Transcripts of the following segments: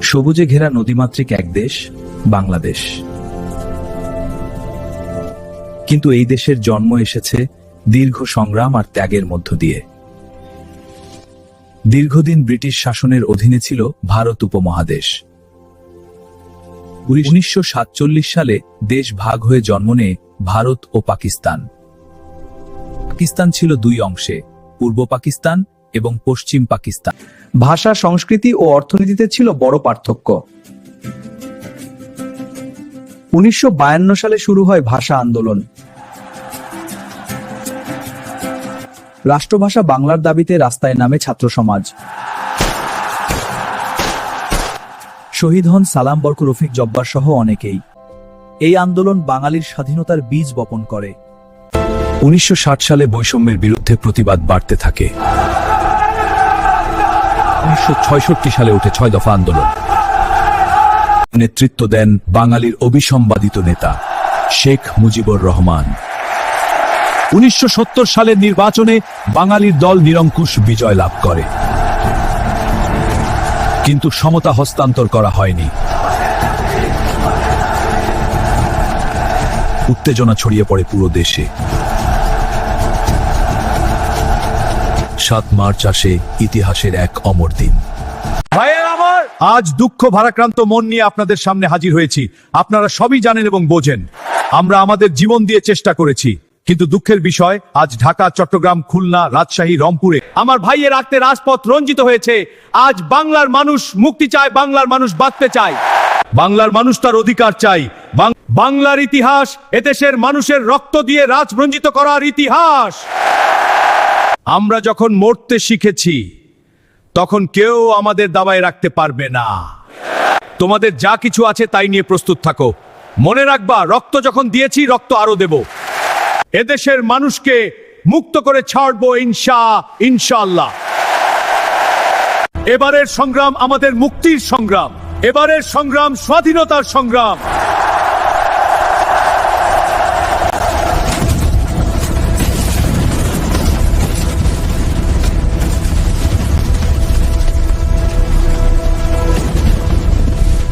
সবুজে ঘেরা নদীমাতৃক এক দেশ বাংলাদেশ। কিন্তু এই দেশের জন্ম এসেছে দীর্ঘ সংগ্রাম আর ত্যাগের মধ্য দিয়ে। দীর্ঘদিন ব্রিটিশ শাসনের অধীনে ছিল ভারত উপমহাদেশ। 1947 সালে দেশ ভাগ হয়ে জন্ম নেয় ভারত ও পাকিস্তান। পাকিস্তান ছিল দুই অংশে, পূর্ব পাকিস্তান এবং পশ্চিম পাকিস্তান। ভাষা, সংস্কৃতি ও অর্থনীতিতে ছিল বড় পার্থক্য। 1952 সালে শুরু হয় ভাষা আন্দোলন। রাষ্ট্রভাষা বাংলার দাবিতে রাস্তায় নামে ছাত্র সমাজ। শহীদ হন সালাম, বরকত, রফিক জব্বার সহ অনেকেই। এই আন্দোলন বাঙালির স্বাধীনতার বীজ বপন করে। 1960 সালে বৈষম্যের বিরুদ্ধে প্রতিবাদ বাড়তে থাকে। 1966 সালে উঠে 6 দফা আন্দোলন। নেতৃত্ব দেন বাঙালির অবিসম্বাদিত নেতা শেখ মুজিবুর রহমান। 1970 সালের নির্বাচনে বাঙালির দল নিরঙ্কুশ বিজয় লাভ করে, কিন্তু সমতা হস্তান্তর করা হয়নি। উত্তেজনা ছড়িয়ে পড়ে পুরো দেশে। 7 মার্চ আসে ইতিহাসের এক অমর দিন। ভাইয়ের আমার, আজ দুঃখ ভারাক্রান্ত মন নিয়ে আপনাদের সামনে হাজির হয়েছি। আপনারা সবই জানেন এবং বোঝেন আমরা আমাদের জীবন দিয়ে চেষ্টা করেছি, কিন্তু দুঃখের বিষয় আজ ঢাকা, চট্টগ্রাম, খুলনা, রাজশাহী, রংপুরে আমার ভাইয়ের রক্তে রাজপথ রঞ্জিত হয়েছে। আজ বাংলার মানুষ মুক্তি চায়, বাংলার মানুষ বাঁচতে চায়, বাংলার মানুষ তার অধিকার চাই। বাংলার ইতিহাস এদেশের মানুষের রক্ত দিয়ে রাজ রঞ্জিত করার ইতিহাস। আমরা যখন মরতে শিখেছি তখন কেউ আমাদের দাবায় রাখতে পারবে না। তোমাদের যা কিছু আছে তাই নিয়ে প্রস্তুত থাকো। মনে রাখবা, রক্ত যখন দিয়েছি রক্ত আরো দেব। এদেশের মানুষকে মুক্ত করে ছাড়বো ইনশাআল্লাহ। এবারের সংগ্রাম আমাদের মুক্তির সংগ্রাম, এবারের সংগ্রাম স্বাধীনতার সংগ্রাম।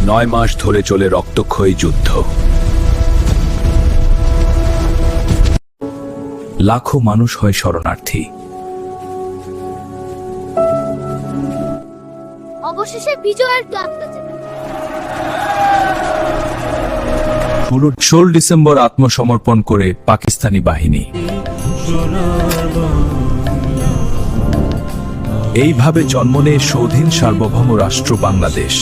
নয় মাস ধরে চলে রক্তক্ষয়ী যুদ্ধ। লাখো মানুষ হয় শরণার্থী। অবশেষে বিজয়ের ক্লাবটাতে 16 ডিসেম্বর আত্মসমর্পণ করে পাকিস্তানি বাহিনী। এইভাবে জন্ম নেয় স্বাধীন সার্বভৌম রাষ্ট্র বাংলাদেশ।